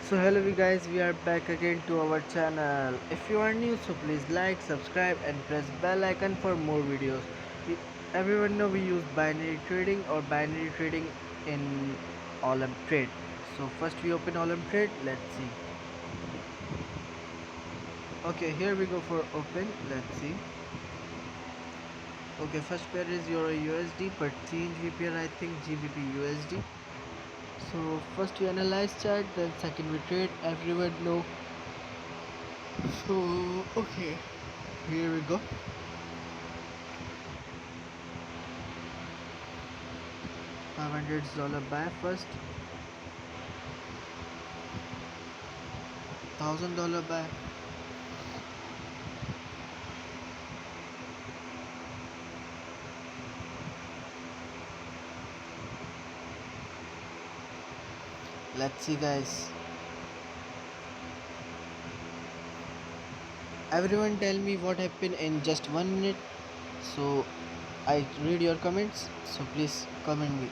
So hello you guys, we are back again to our channel. If you are new, so please like, subscribe and press bell icon for more videos. We, everyone know we use binary trading or binary trading in Olymp trade. So first we open Olymp trade, let's see. Okay, here we go for open, let's see. Okay, first pair is Euro USD, but change pair I think GBP USD. So first we analyze chart, then second we trade, everyone know. So okay, here we go. $500 buy first, $1,000 buy. Let's see guys. Everyone tell me what happened in just 1 minute. So I read your comments. So please comment me.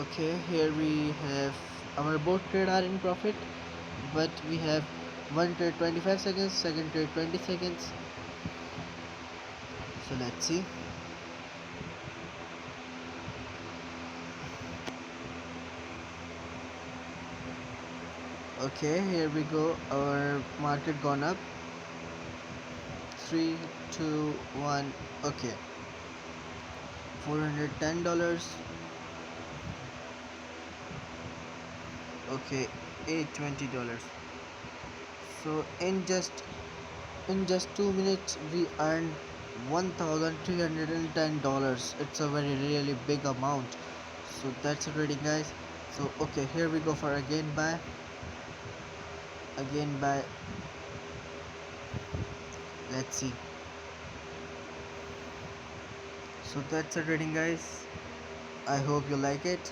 Okay, here we have our both trade are in profit, but we have one trade 25 seconds, second trade 20 seconds. So let's see. Okay, here we go. Our market gone up. 3, 2, 1. Okay, $410. Okay, $820. So in just 2 minutes we earned $1,310. It's a very really big amount. So that's it ready guys. So okay, here we go for again buy. Let's see. So that's it ready guys. I hope you like it.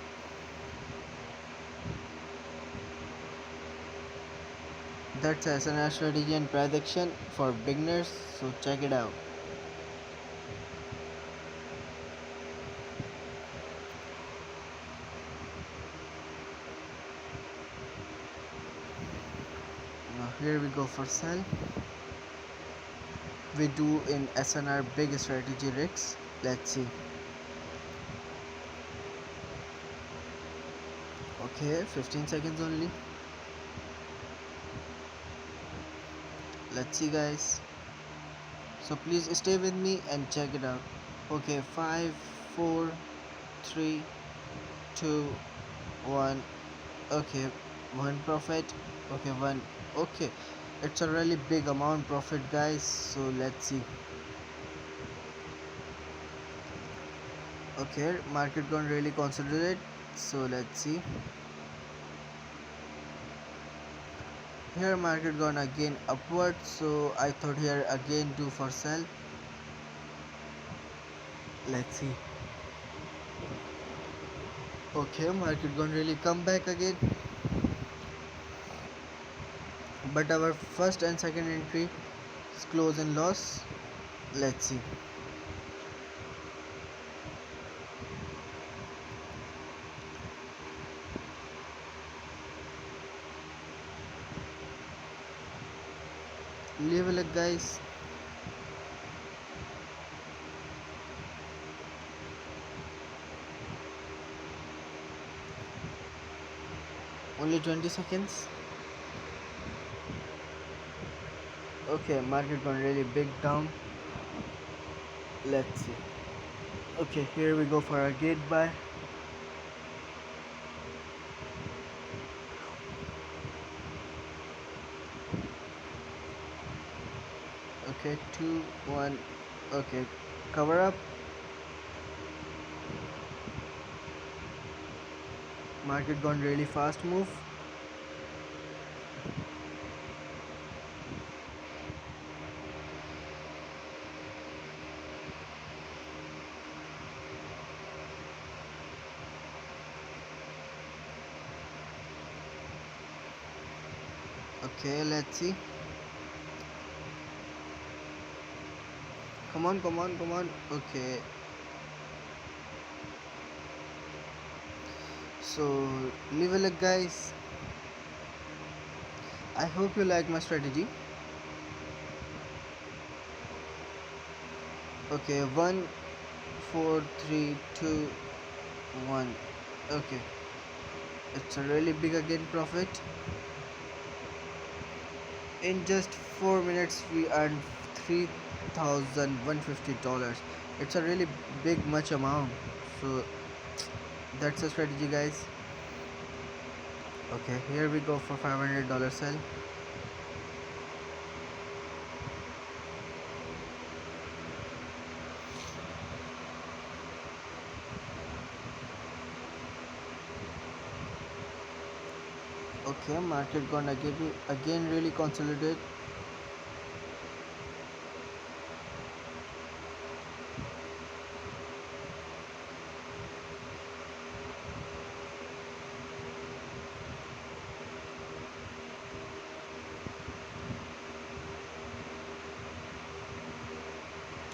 That's SNR strategy and prediction for beginners. So check it out. Now here we go for sell. We do in SNR big strategy risks. Let's see. Okay, 15 seconds only. Let's see guys. So please stay with me and check it out. Okay, 5, 4, 3, 2, 1. Okay, one profit. Okay, one. Okay, it's a really big amount profit guys. So let's see. Okay, market gonna really consolidate. So let's see. Here market gone again upward, so I thought here again do for sell. Let's see. Okay, market gonna really come back again, but our first and second entry is close in loss. Let's see. Leave a look guys. Only 20 seconds. Okay, market gone really big down. Let's see. Okay, here we go for a gate buy. Okay, 2, 1. Okay, cover up. Market gone really fast move. Okay, let's see. Come on, come on, come on. Okay. So leave a like, guys. I hope you like my strategy. Okay, 1 4 3 2 1. Okay, it's a really big again profit. In just 4 minutes we earned $3,150. It's a really big much amount. So that's a strategy, guys. Okay, here we go for $500 sell. Okay, market gonna give you again really consolidate.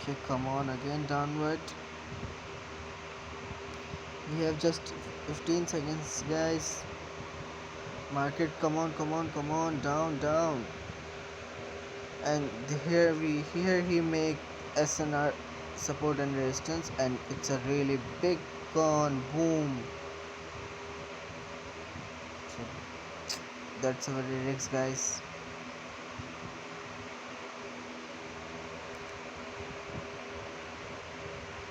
Okay, come on, again downward. We have just 15 seconds, guys. Market, come on, come on, come on, down, down. And here he make SNR support and resistance, and it's a really big con boom. So that's our lyrics, guys.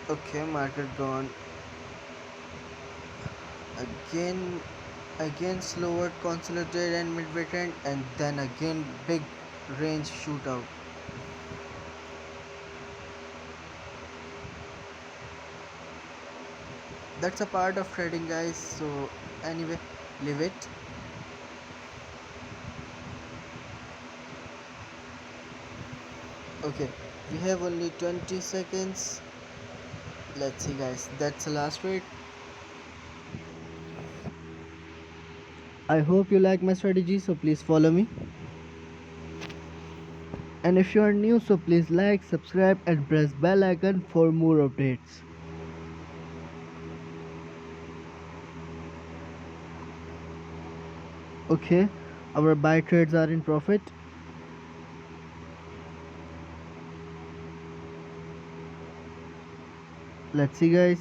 Okay, market gone again. Again slower consolidate and midway trend, and then again big range shootout. That's a part of trading, guys. So anyway, leave it. Okay, we have only 20 seconds. Let's see, guys. That's the last trade. I hope you like my strategy, so please follow me. And if you are new, so please like, subscribe and press bell icon for more updates. Okay, our buy trades are in profit. Let's see, guys.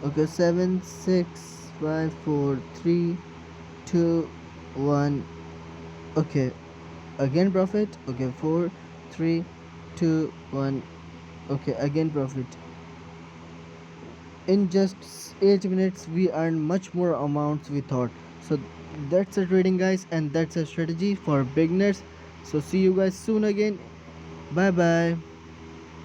Okay, 7 6 5 4 3 2 1. Okay, again profit. Okay, 4 3 2 1. Okay, again profit. In just 8 minutes we earned much more amounts we thought. So that's a trading, guys, and that's a strategy for beginners. So see you guys soon again. Bye bye.